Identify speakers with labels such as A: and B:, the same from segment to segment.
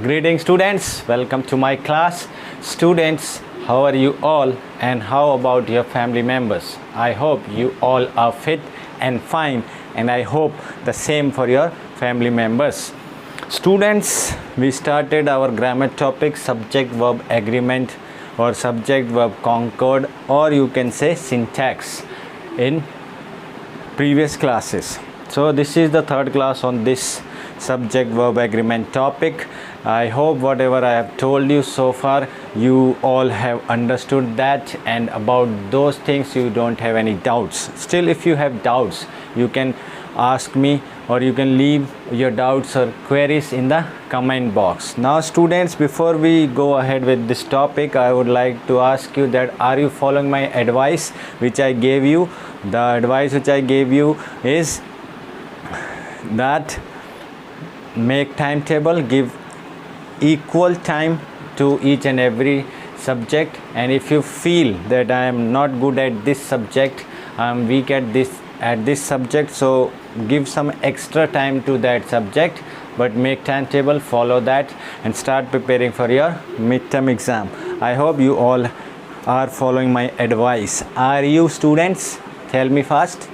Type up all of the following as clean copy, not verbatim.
A: Greetings students, welcome to my class. Students, how are you all and how about your family members? I hope you all are fit and fine and I hope the same for your family members. Students, we started our grammar topic subject verb agreement or subject verb concord, or you can say syntax in previous classes. So this is the third class on this subject verb agreement topic. I hope whatever I have told you so far you all have understood that, and about those things you don't have any doubts. Still, if you have doubts you can ask me or you can leave your doubts or queries in the comment box. Now students, before we go ahead with this topic, I would like to ask you that are you following my advice which I gave you? The advice which I gave you is that make timetable, give equal time to each and every subject, and if you feel that I am not good at this subject, I am weak at this subject, so give some extra time to that subject, but make timetable, follow that and start preparing for your midterm exam. I hope you all are following my advice. Are you students? Tell me fast.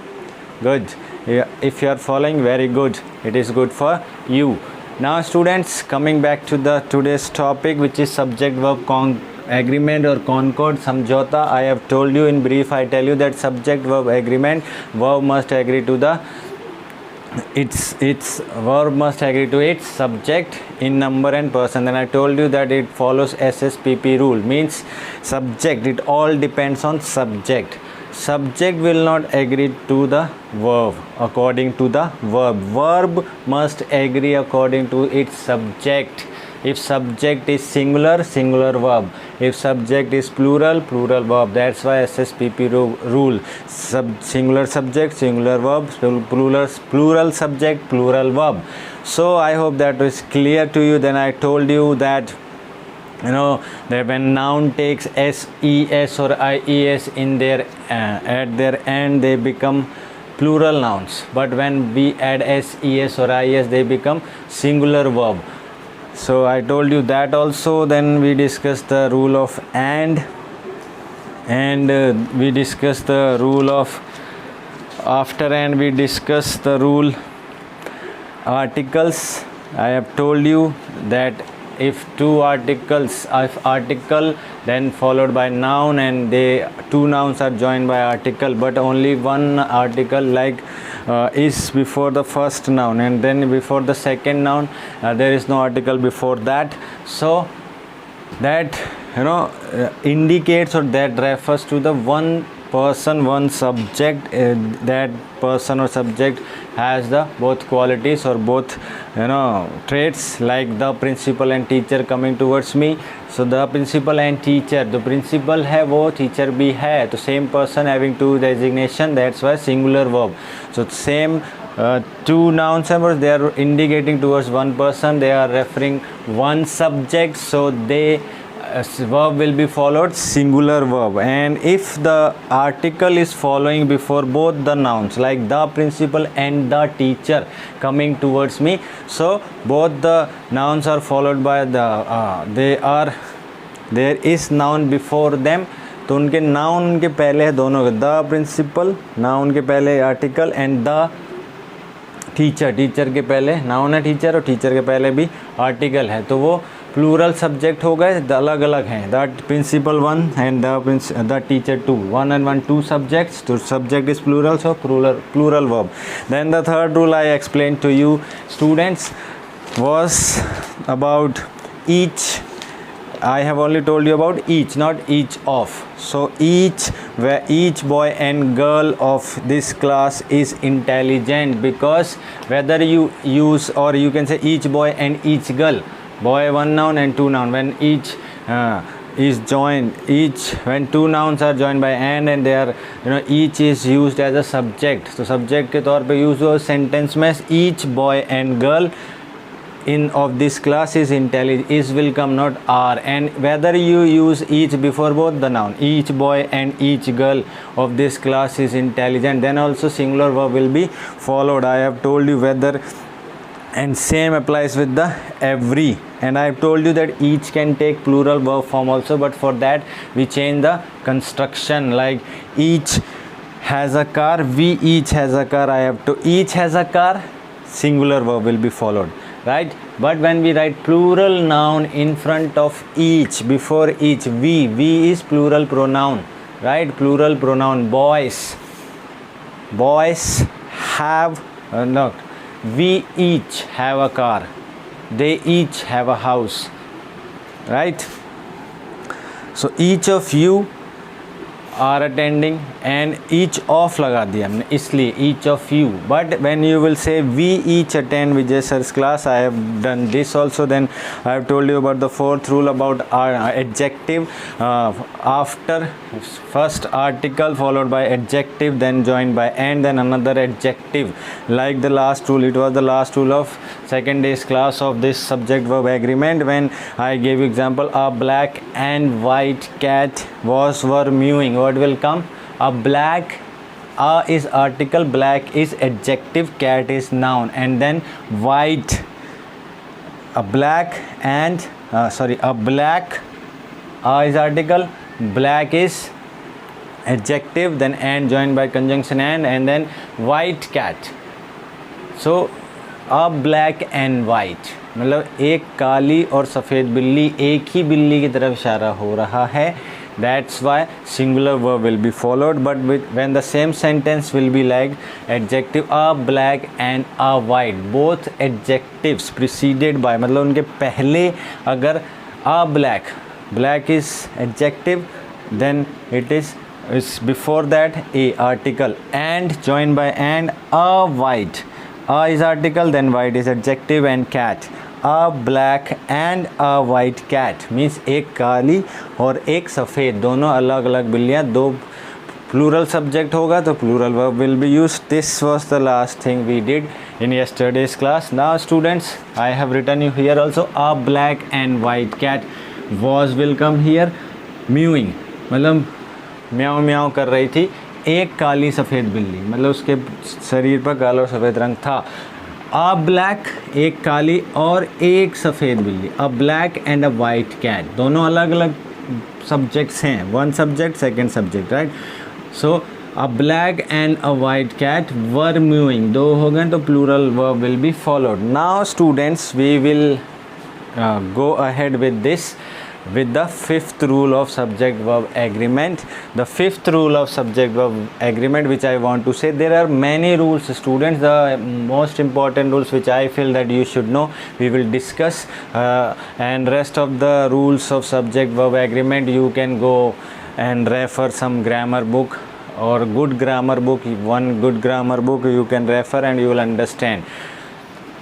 A: Good. If you are following, very good, it is good for you. Now students, coming back to the today's topic, which is subject verb agreement or concord samjhota. I have told you in brief, I tell you that subject verb agreement, verb must agree to the its verb must agree to its subject in number and person. Then I told you that it follows SSPP rule, means subject, it all depends on subject. Subject will not agree to the verb according to the verb. Verb must agree according to its subject. If subject is singular, singular verb. If subject is plural, plural verb. That's why SSPP rule. Singular subject, singular verb, plural subject, plural verb. So I hope that is clear to you. Then I told you that that when noun takes ses or ies in their at their end, they become plural nouns, but when we add ses or ies, they become singular verb. So I told you that also. Then we discussed the rule of and we discussed the rule of after, and we discussed the rule articles. I have told you that if two articles, if article then followed by noun and two nouns are joined by article, but only one article like is before the first noun and then before the second noun, there is no article before that, so that indicates or that refers to the one person, one subject. That person or subject has the both qualities or both traits, like the principal and teacher coming towards me. So the principal and teacher, the principal hai wo teacher bhi hai, so same person having two designation, that's why singular verb. So same two nouns and they are indicating towards one person, they are referring one subject, so they verb will be followed singular verb. And if the article is following before both the nouns, like the principal and the teacher coming towards me, so both the nouns are followed by the there is noun before them, तो उनके noun उनके पहले है दोनों के, the principal noun के पहले article and the teacher, teacher के पहले नाउन है टीचर और टीचर के पहले भी आर्टिकल है, तो वो प्लूरल सब्जेक्ट हो गए, अलग अलग हैं. The principal one and the teacher two, one and one two subjects, तो subject is plural, so plural verb. Then the third rule I explain to you students was about each. I have only told you about each, not each of. So each boy and girl of this class is intelligent, because whether you use or you can say each boy and each girl, boy one noun and two noun, when each is joined, when two nouns are joined by and they are each is used as a subject. So subject के तौर पे use हो sentence में each boy and girl in of this class is intelligent, is will come, not are. And whether you use each before both the noun, each boy and each girl of this class is intelligent, then also singular verb will be followed. I have told you whether and same applies with the every. And I have told you that each can take plural verb form also, but for that we change the construction. Like each has a car, we each has a car. I have to each has a car, singular verb will be followed, right? But when we write plural noun in front of each, before each, we is plural pronoun, right? Plural pronoun. Boys have no, we each have a car, they each have a house, right? So each of you are attending, and each of लगा दिया हमने इसलिए each of you. But when you will say we each attend Vijay sir's class, I have done this also. Then I have told you about the fourth rule about adjective. After first article followed by adjective, then joined by and, then another adjective. Like the last rule, it was the last rule of second day's class of this subject verb agreement, when I gave you example, a black and white cat were mewing. What will come? A black, a is article, black is adjective, cat is noun, and then white, a black and a black, a is article, black is adjective, then and joined by conjunction and then white cat. So a black and white मतलब एक काली और सफ़ेद बिल्ली, एक ही बिल्ली की तरफ इशारा हो रहा है. That's why singular verb will be followed. But when the same sentence will be like adjective, a black and a white, both adjectives preceded by, मतलब उनके पहले अगर a black is adjective, then it is before that a article, and joined by and, a white, a is article, then white is adjective, and cat, a black and a white cat means एक काली और एक सफ़ेद, दोनों अलग अलग बिल्लियाँ, दो plural subject होगा तो plural verb will be used. This was the last thing we did in yesterday's class. Now students, I have written you here also, a black and white cat was will come here. Mewing मतलब म्याऊं म्याऊं कर रही थी एक काली सफ़ेद बिल्ली, मतलब उसके शरीर पर काला और सफ़ेद रंग था. अ ब्लैक एक काली और एक सफ़ेद बिल्ली, a black and a white cat, दोनों अलग अलग सब्जेक्ट्स हैं, one subject second subject, right. So a black and a white cat were mewing, दो हो गए तो plural verb will be followed. Now students we will go ahead with this, with the fifth rule of subject verb agreement. The fifth rule of subject verb agreement, which I want to say, there are many rules students. The most important rules which I feel that you should know, we will discuss, and rest of the rules of subject verb agreement you can go and refer some grammar book or good grammar book. One good grammar book you can refer and you will understand.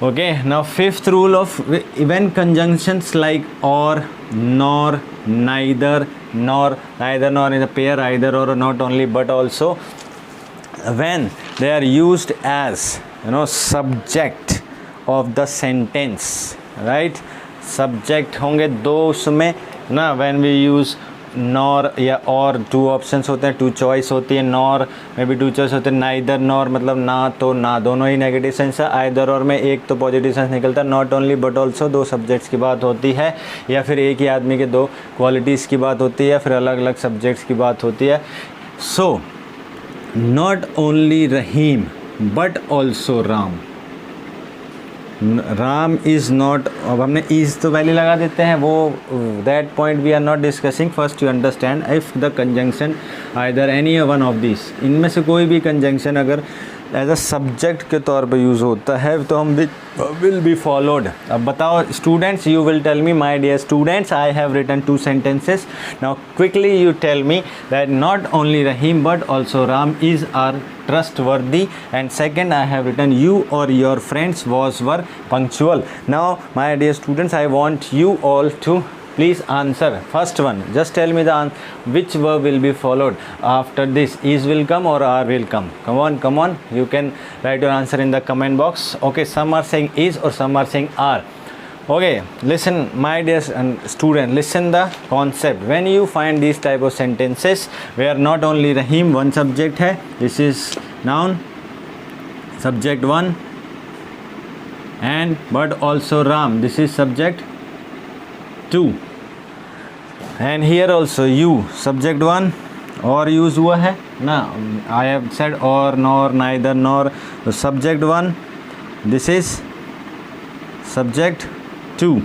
A: Okay, now fifth rule of when conjunctions like or, nor, neither nor in a pair, either or, not only but also, when they are used as subject of the sentence, right? Subject होंगे दो उसमें ना, when we use nor या और, two options होते हैं, to choice होती है, नॉर में भी टू चॉइस होते हैं, नाइदर नॉर मतलब ना तो ना, दोनों ही नेगेटिव सेंस है. आइदर और में एक तो पॉजिटिव सेंस निकलता है. नॉट ओनली बट ऑल्सो दो सब्जेक्ट्स की बात होती है, या फिर एक ही आदमी के दो क्वालिटीज़ की बात होती है, या फिर अलग अलग सब्जेक्ट्स की बात होती है. So not only Rahim but also Ram. Ram is not, अब हमने इज़ तो पहले लगा देते हैं, वो that point we are not discussing. First you understand if the conjunction either any one of this, इनमें से कोई भी कंजंक्शन अगर एज अ सब्जेक्ट के तौर पे यूज़ होता है तो हम विल बी फॉलोड. अब बताओ students, you will tell me, my dear students, I have written two sentences. Now quickly you tell me that not only Rahim but also Ram is are trustworthy, and second I have written you or your friends were punctual. Now my dear students, I want you all to please answer. First one, just tell me the which verb will be followed after this. Is will come or are will come? Come on, you can write your answer in the comment box. Okay, some are saying is or some are saying are. Okay, listen my dear student, listen the concept. When you find these type of sentences where not only Rahim one subject hai, this is noun, subject 1, and but also Ram. This is subject 2. And here also you, subject 1 और use हुआ है ना. I have said or, nor, neither, nor. So subject 1, this is subject 2.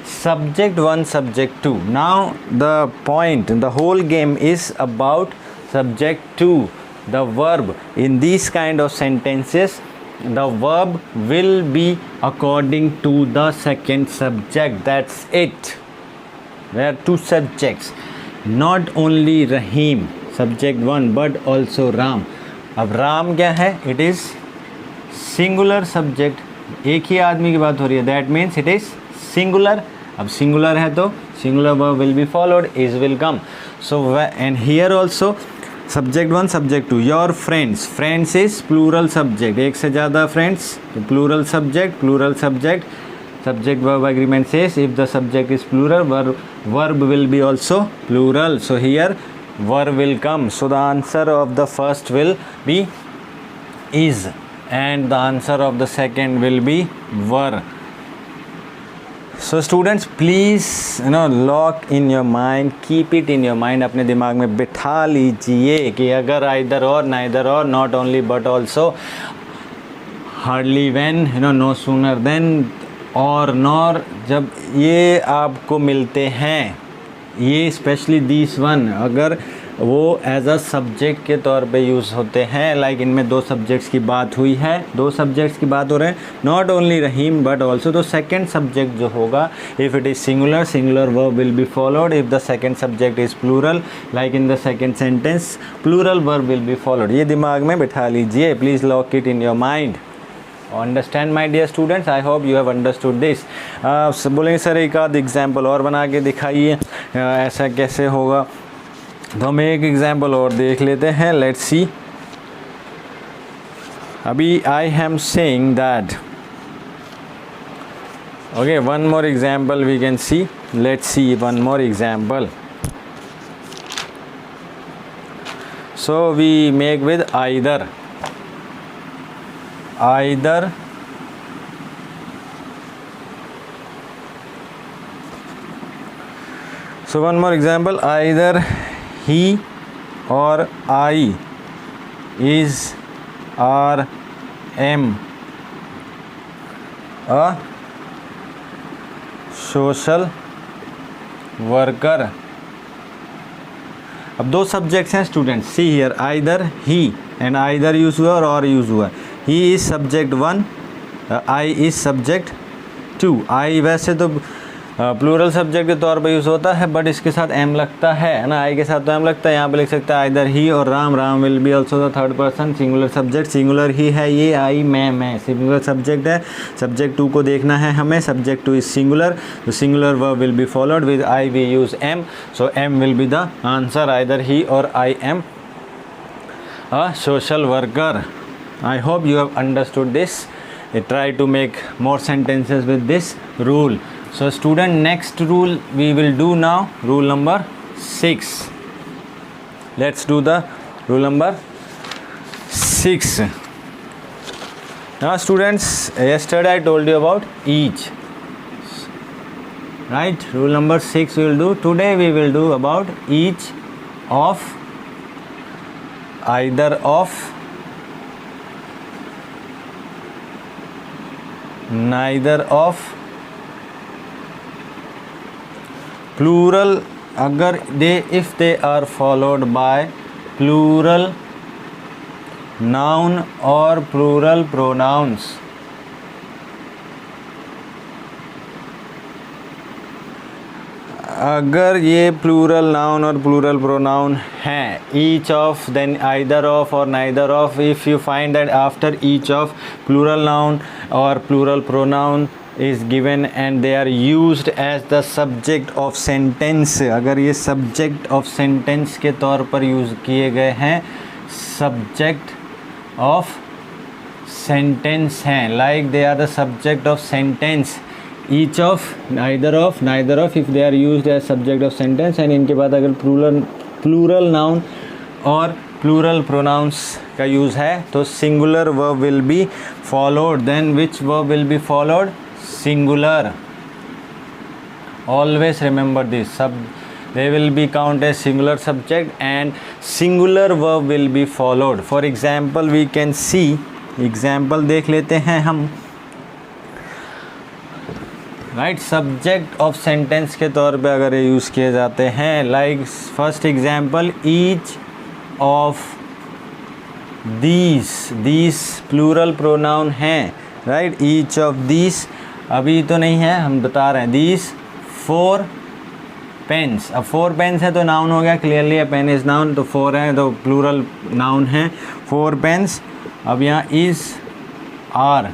A: Subject 1, subject 2. Now the point, the whole game is about subject 2, the verb. In these kind of sentences, the verb will be according to the second subject. That's it. There are two subjects, not only Rahim, subject 1, but also Ram. अब राम क्या है? It is singular subject. एक ही आदमी की बात हो रही है. That means it is singular. अब singular है तो singular verb will be followed, is will come. So and here also subject 1, subject 2. Your friends. Friends is plural subject. एक से ज़्यादा friends, तो plural subject, plural subject. Subject verb agreement says if the subject is plural, verb will be also plural. So here verb will come. So the answer of the first will be is, and the answer of the second will be were. So students, please lock in your mind, keep it in your mind. अपने दिमाग में बिठा लीजिए कि अगर either or, neither or, not only but also, hardly when, no sooner than, और nor, जब ये आपको मिलते हैं, ये स्पेशली दिस वन, अगर वो एज अ सब्जेक्ट के तौर पे यूज़ होते हैं, लाइक इनमें दो सब्जेक्ट्स की बात हुई है, दो सब्जेक्ट्स की बात हो रहे हैं, not only Rahim but also, तो सेकेंड सब्जेक्ट जो होगा, if it is singular, singular verb will be followed. If the second subject is plural, like in the second sentence, plural verb will be followed. ये दिमाग में बिठा लीजिए. Please lock it in your mind. Understand my dear students, I hope you have understood this. बोलेंगे sir एक आध example और बना के दिखाइए, ऐसा कैसे होगा, तो हम एक एग्जाम्पल और देख लेते हैं. Let's see. अभी I am saying that, okay, one more example we can see. Let's see one more example. So we make with either. Either, so one more example, either he or I is or am a social worker. अब दो subjects हैं students. See here, either he and either use हुआ और use हुआ. He is subject 1, I is subject 2. आई वैसे तो plural subject के तौर पर यूज़ होता है, बट इसके साथ एम लगता है ना, आई के साथ तो एम लगता है. यहाँ पे लिख सकता है either he or Ram. Ram will be also the third person singular subject. Singular ही है ये, आई मैं सिंगुलर सब्जेक्ट है. सब्जेक्ट 2 को देखना है हमें. सब्जेक्ट 2 इज सिंगुलर, तो singular verb will be followed with I. We use am, so am will be the answer. Either he or I am a social worker. I hope you have understood this. Try to make more sentences with this rule. So student, next rule we will do now, rule number 6. Let's do the rule number 6. Now students, yesterday I told you about each, right? Rule number 6 we will do. Today we will do about each of, either of, neither of, plural अगर if they are followed by plural noun or plural pronouns. अगर ये plural noun और plural pronoun हैं, each of, then either of or neither of. If you find that after each of plural noun or plural pronoun is given and they are used as the subject of sentence, अगर ये subject of sentence के तौर पर use किए गए हैं, subject of sentence हैं, like they are the subject of sentence. Each of, neither of if they are used as subject of sentence, and इनके बाद अगर plural noun और प्लूरल प्रोनाउंस का यूज़ है तो singular verb will be followed. Then which verb will be followed? Singular. Always remember this. सब they will be count as singular subject and singular verb will be followed. For example we can see, example देख लेते हैं हम. Right, subject of sentence के तौर पे अगर ये यूज़ किए जाते हैं, like first example, each of these plural pronoun हैं. राइट, ईच ऑफ दीज अभी तो नहीं है, हम बता रहे हैं. These 4 pens. अब 4 पेन्स है तो नाउन हो गया clearly. A pen is noun, तो 4 है तो प्लूरल नाउन है. 4 पेन्स. अब यहाँ इज़ आर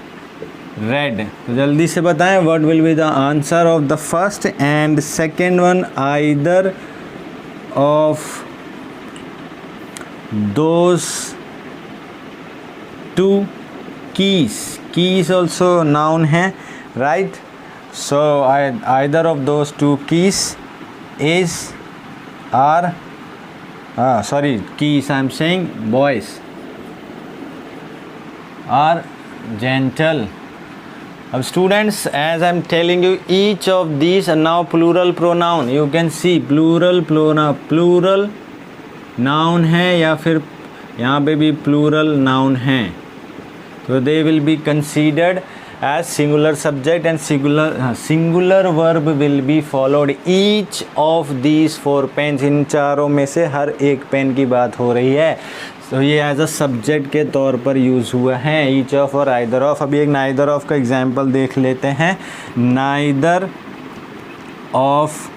A: रेड. तो जल्दी से बताएं what will be the answer of the first and second one. Either of those 2 keys also noun है. Right, so either of those 2 keys is are keys I'm saying boys are gentle. अब students, as I'm telling you, each of these are now plural pronoun. You can see plural noun है या फिर यहाँ पे भी plural noun है, तो they will be considered as singular subject and singular verb will be followed. Each of these 4 pens, इन चारों में से हर एक पेन की बात हो रही है, तो ये एज अ सब्जेक्ट के तौर पर यूज़ हुआ है. ईच ऑफ और आइदर ऑफ. अभी एक नाइदर ऑफ का एग्जाम्पल देख लेते हैं. नाइदर ऑफ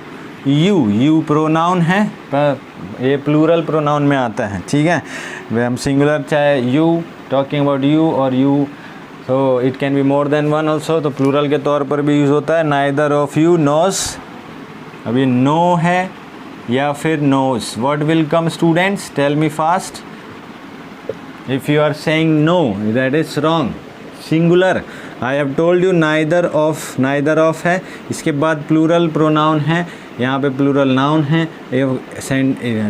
A: यू प्रोनाउन है पर ये प्लूरल प्रोनाउन में आता है. ठीक है, हम सिंगुलर चाहे यू टॉकिंग अबाउट यू और यू, तो it can be more than one also, तो प्लूरल के तौर पर भी यूज़ होता है. Neither of you knows. अभी नो है या फिर knows, what will come students? Tell me fast. If you are saying know, that is wrong. Singular. I have told you neither of है, इसके बाद प्लूरल प्रोनाउन है, यहाँ पे प्लूरल नाउन है.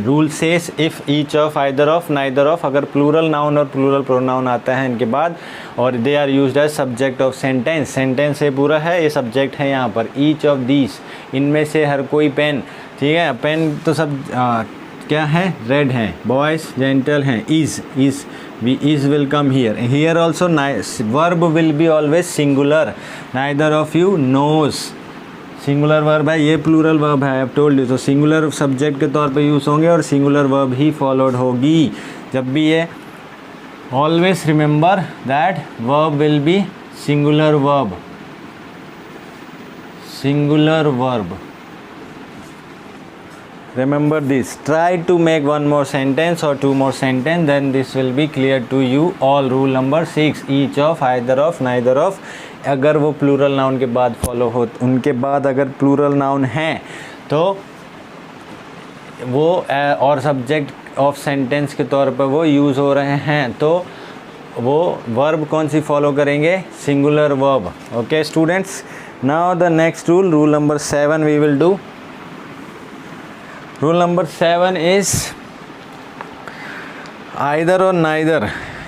A: Rule says if each of, either of, neither of, अगर plural noun और plural pronoun आता है इनके बाद और they are used as subject of sentence. Sentence से पूरा है, ये सब्जेक्ट है यहाँ पर. ईच ऑफ दीज, इनमें से हर कोई पेन. ठीक है, पेन तो सब क्या है? रेड है. बॉयज़ जेंटल हैं. Is will come here. Here also verb will be always singular. Neither of you knows, singular verb है, ये प्लूरल वर्ब है. I have told you. तो सिंगुलर सब्जेक्ट के तौर पे यूज़ होंगे और सिंगुलर वर्ब ही फॉलोड होगी जब भी ये. Always remember that verb will be singular verb. Singular verb. Remember this. Try to make one more sentence or 2 more sentence, then this will be clear to you all. Rule number 6, each of, either of, neither of. अगर वो plural noun के बाद follow हो, उनके बाद अगर plural noun है तो वो और सब्जेक्ट ऑफ सेंटेंस के तौर पर वो यूज़ हो रहे हैं, तो वो वर्ब कौन सी फॉलो करेंगे? Singular verb. Okay students, now the next rule number 7 we will do. Rule number 7 is either or neither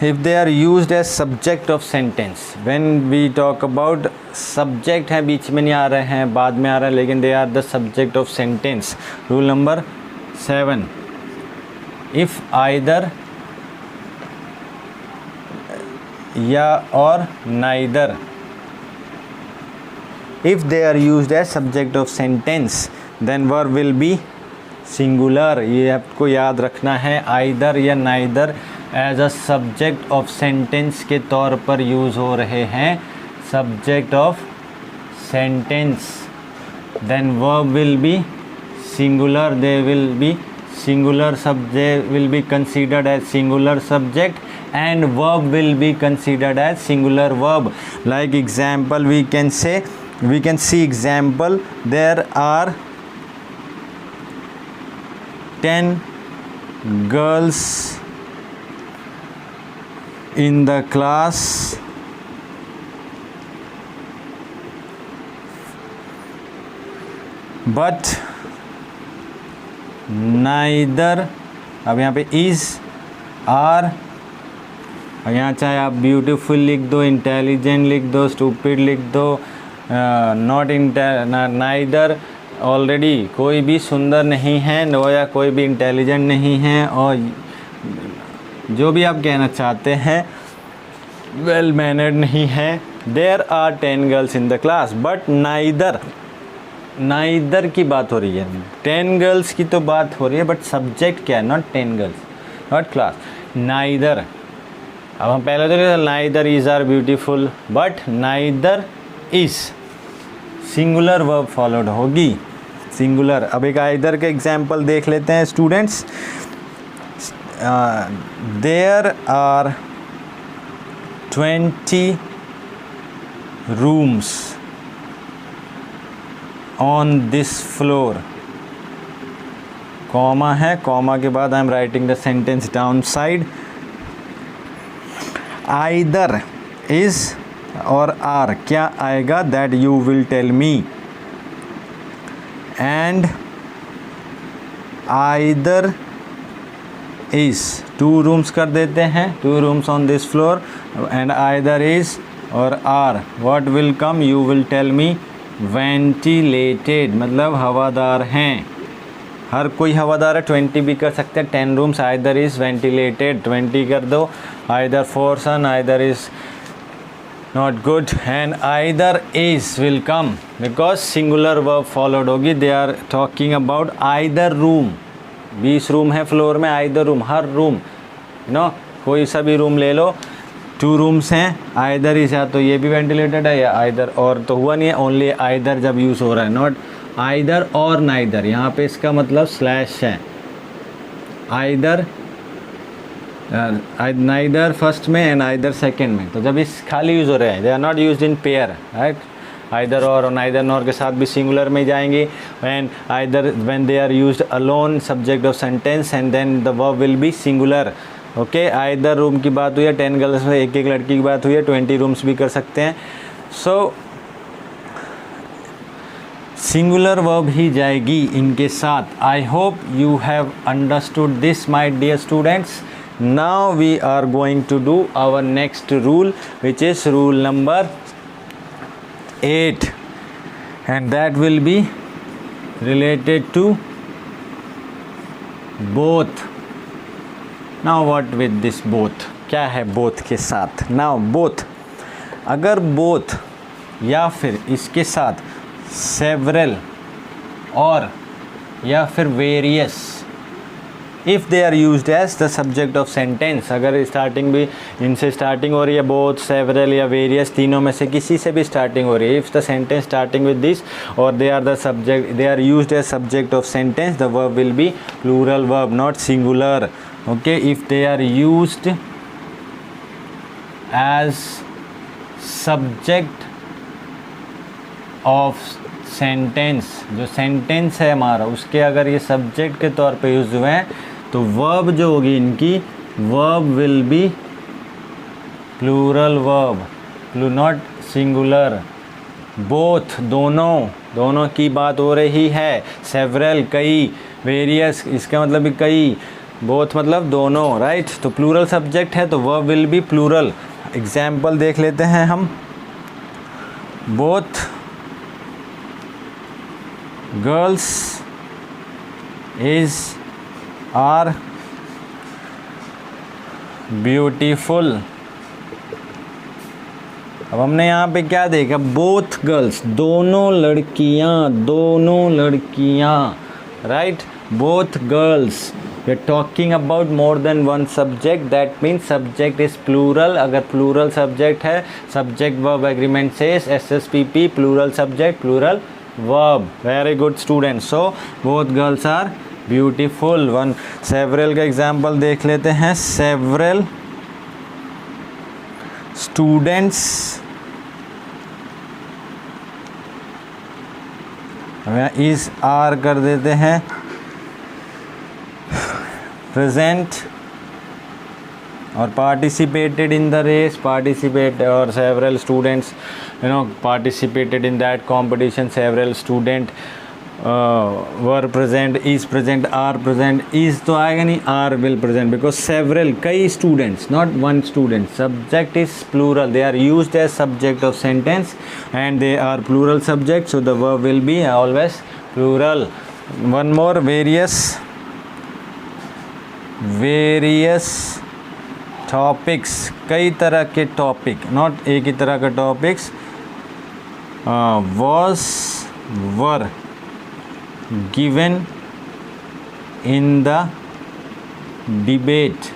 A: if they are used as subject of sentence. When we talk about subject है, बीच में नहीं आ रहे हैं, बाद में आ रहे हैं, लेकिन they are the subject of sentence. Rule number 7, if either या और neither, if they are used as subject of sentence, then verb will be singular. ये आपको याद रखना है. आइदर या neither as a subject of sentence के तौर पर यूज़ हो रहे हैं. Subject of sentence, then verb will be singular. They will be singular subject, will be considered as singular subject and verb will be considered as singular verb. Like example, we can see example, there are 10 girls in the class, but neither, अब यहाँ पे is are, यहाँ चाहे आप beautiful लिख दो, intelligent लिख दो, स्टूपिड लिख दो, नॉट नाइदर, ऑलरेडी कोई भी सुंदर नहीं है, नो या कोई भी इंटेलिजेंट नहीं है, और जो भी आप कहना चाहते हैं वेल मैनर्ड नहीं है। There are 10 girls in the class but neither की बात हो रही है, 10 गर्ल्स की तो बात हो रही है, बट सब्जेक्ट क्या है, not 10 girls, not class, neither. अब हम पहले तो neither is are beautiful, but neither is singular verb followed होगी, सिंगुलर। अब एक आइदर के एग्जाम्पल देख लेते हैं students. There are 20 rooms on this floor, comma है, कॉमा के बाद I am writing the sentence down side. Either is और आर क्या आएगा, that you will tell me, and either is 2 rooms कर देते हैं, 2 rooms on this floor, and either is और are what will come, you will tell me, ventilated मतलब हवादार हैं, हर कोई हवादार है, 20 भी कर सकते हैं, 10 रूम्स, आइदर इज वेंटिलेटेड 20 कर दो, either for son, either is not good, and either is will come because singular verb followed होगी। They are talking about either room, 20 room है फ्लोर में, आइदर रूम हर रूम, नो कोई सा भी रूम ले लो, 2 रूम्स हैं, आइदर इज, या तो ये भी वेंटिलेटेड है या आइदर और, तो हुआ नहीं है, ओनली आइदर जब यूज़ हो रहा है, नॉट आइदर और नाइदर। यहाँ पे इसका मतलब स्लैश है, आइदर नाइदर फर्स्ट में एंड आइदर सेकंड में, तो जब इस खाली यूज़ हो रहे हैं, they are not used in pair, right. Either और नाइदर नॉर के साथ भी सिंगुलर में जाएंगी, and either when they are used alone subject of sentence and then the verb will be singular. Okay, either room की बात हुई है, 10 गर्ल्स में एक लड़की की बात हुई है, 20 रूम्स भी कर सकते हैं, सो सिंगुलर वर्ब ही जाएगी इनके साथ। I hope you have understood this my dear students. Now we are going to do our next rule, which is rule number 8, and that will be related to both. Now what with this both? क्या है both के साथ? Now both, अगर both या फिर इसके साथ several और या फिर various, if they are used as the subject of sentence, अगर स्टार्टिंग भी इनसे स्टार्टिंग हो रही है, बोथ, सेवरल या वेरियस, तीनों में से किसी से भी स्टार्टिंग हो रही है, if the sentence starting with this or they are the subject, they are used as subject of sentence, the verb will be plural verb, not singular. Okay, if they are used as subject of sentence, जो sentence है हमारा उसके अगर ये subject के तौर पे use हुए हैं, तो वर्ब जो होगी इनकी, verb will be plural verb, not singular. Both दोनों की बात हो रही है, सेवरल कई, वेरियस इसका मतलब भी कई, बोथ मतलब दोनों, राइट। तो प्लूरल सब्जेक्ट है तो verb will be plural. Example देख लेते हैं हम। Both girls is are beautiful. अब हमने यहाँ पे क्या देखा, बोथ गर्ल्स, दोनों लड़कियाँ, right, both girls. We are talking about more than one subject, that means subject is plural. अगर प्लूरल सब्जेक्ट है, subject verb agreement says SSPP, plural subject plural verb. Very good student. So both girls are beautiful. One several का example देख लेते हैं। Several students is are कर देते हैं, present और participated in the race, participate और several students participated in that competition, several student were present, is present, are present, is तो आएगा नहीं, are will present, because several, कई students, not one student. Subject is plural, they are used as subject of sentence and they are plural subject, so the verb will be always plural. One more, various topics, कई तरह के topic, not एक ही तरह का topics. was were given in the debate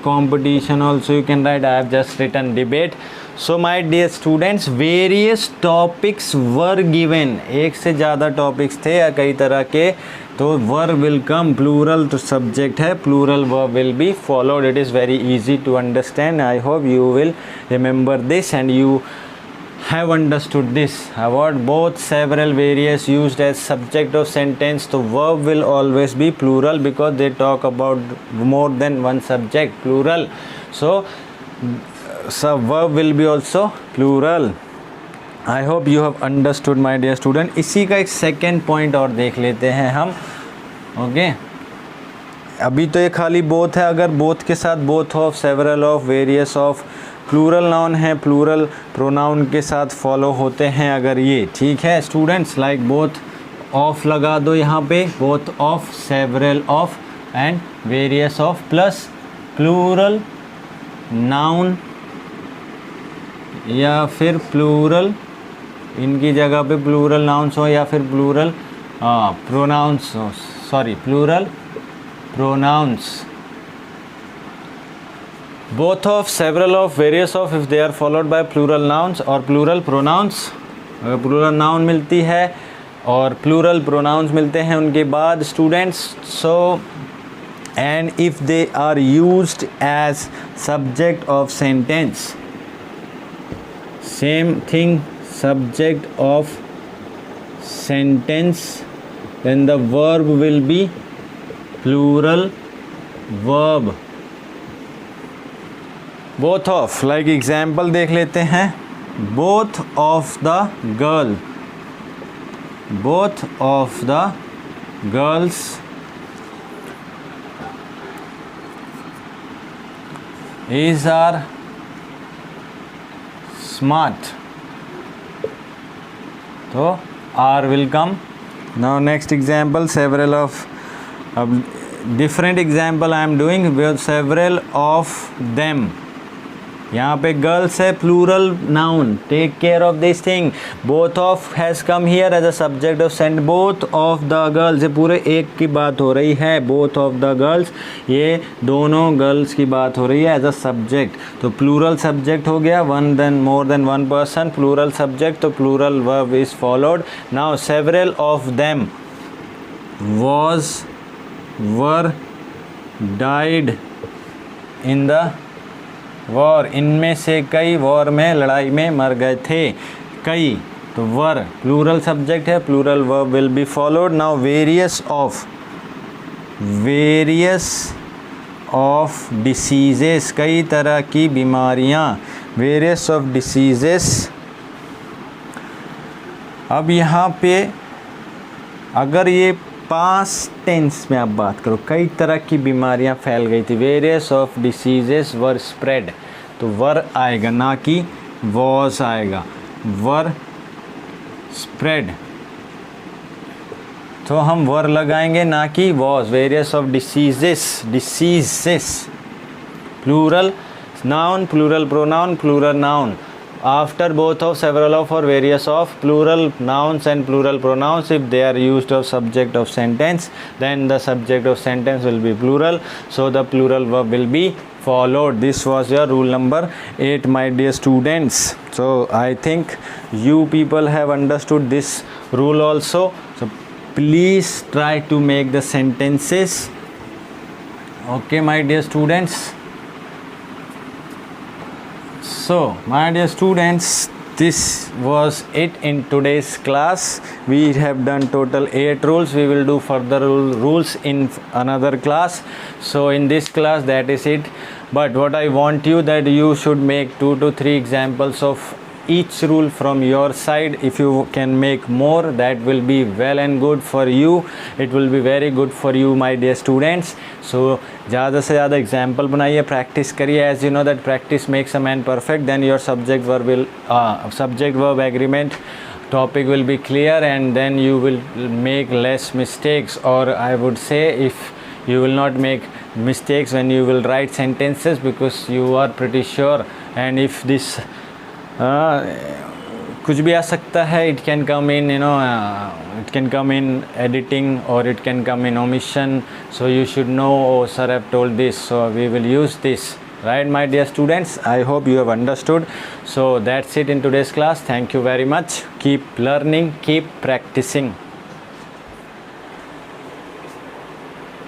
A: competition. Also you can write, I have just written debate. So my dear students, various topics were given, एक से ज़्यादा topics थे या कई तरह के, तो verb will come, plural तो subject है, plural verb will be followed. It is very easy to understand. I hope you will remember this and you have understood this. About both, several, various used as subject of sentence, so verb will always be plural because they talk about more than one subject, plural. So verb will be also plural. I hope you have understood my dear student. इसी का एक second point और देख लेते हैं हम. Okay, अभी तो ये खाली बोथ है. अगर बोथ के साथ both of, several of, various of, plural noun है, प्लूरल प्रोनाउन के साथ फॉलो होते हैं अगर ये, ठीक है स्टूडेंट्स. लाइक बोथ ऑफ लगा दो यहाँ पे, both of, several of and various of, plus plural noun या फिर प्लूरल, इनकी जगह पे प्लूरल नाउन्स हो या फिर प्लूरल प्रोनाउंस हो, sorry plural pronouns. Both of, several of, various of, if they are followed by plural nouns or plural pronouns. अगर plural noun मिलती है और plural pronouns मिलते हैं उनके बाद students, so and if they are used as subject of sentence, same thing, subject of sentence, then the verb will be plural verb. Both of, like example देख लेते हैं. Both of the girl, both of the girls is are smart, तो are will come. Now next example, several of. अब different example I am doing with several of them. यहाँ पे girls है, plural noun, take care of this thing. Both of has come here as a subject of sent. Both of the girls, ये पूरे एक की बात हो रही है. बोथ ऑफ द गर्ल्स, ये दोनों गर्ल्स की बात हो रही है एज अ सब्जेक्ट, तो प्लूरल सब्जेक्ट हो गया. One then more than one person, plural subject, तो plural verb is followed. Now several of them was, were, died in the war. इनमें से कई वॉर में, लड़ाई में मर गए थे. कई, तो वर प्लूरल सब्जेक्ट है, plural verb will be followed. Now various of, various of diseases, कई तरह की बीमारियां, वेरियस ऑफ डिसीजेस. अब यहाँ पे अगर ये पास्ट टेंस में आप बात करो, कई तरह की बीमारियां फैल गई थी. Various of diseases were spread, तो वर आएगा ना कि वॉज आएगा. वर स्प्रेड, तो हम वर लगाएंगे ना कि was. Various of diseases, diseases, plural noun, plural pronoun, plural noun. After both of, several of, or various of, plural nouns and plural pronouns, if they are used of subject of sentence, then the subject of sentence will be plural, so the plural verb will be followed. This was your rule number 8, my dear students. So I think you people have understood this rule also. So please try to make the sentences. Okay, my dear students. So my dear students, this was it in today's class. We have done total 8 rules. We will do further rules in another class. So in this class, that is it. But what I want you, that you should make 2 to 3 examples of each rule from your side. If you can make more, that will be well and good for you. It will be very good for you, my dear students. So ज़्यादा से ज़्यादा example बनाइए, practice करिए. As you know that practice makes a man perfect. Then your subject verb agreement topic will be clear, and then you will make less mistakes, or I would say if you will not make mistakes when you will write sentences, because you are pretty sure. And if this कुछ भी आ सकता है, it can come in, it can come in editing, or it can come in omission. So you should know, oh sir have told this, so we will use this. Right, my dear students, I hope you have understood. So that's it in today's class. Thank you very much. Keep learning, keep practicing.